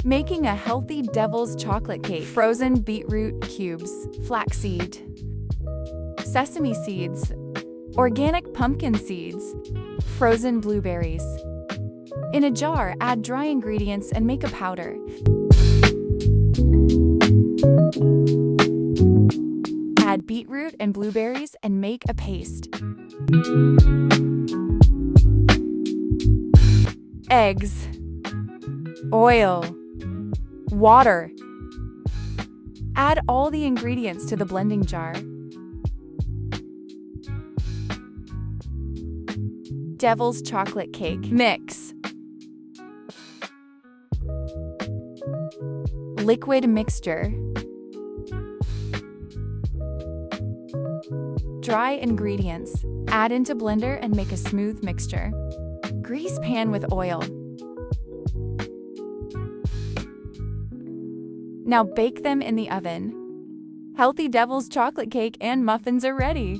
Making a healthy devil's chocolate cake. Frozen beetroot cubes, flaxseed, sesame seeds, organic pumpkin seeds, frozen blueberries. In a jar, add dry ingredients and make a powder. Add beetroot and blueberries and make a paste. Eggs, oil, water. Add all the ingredients to the blending jar. Devil's chocolate cake. Mix. Liquid mixture. Dry ingredients. Add into blender and make a smooth mixture. Grease pan with oil. Now bake them in the oven. Healthy devil's chocolate cake and muffins are ready.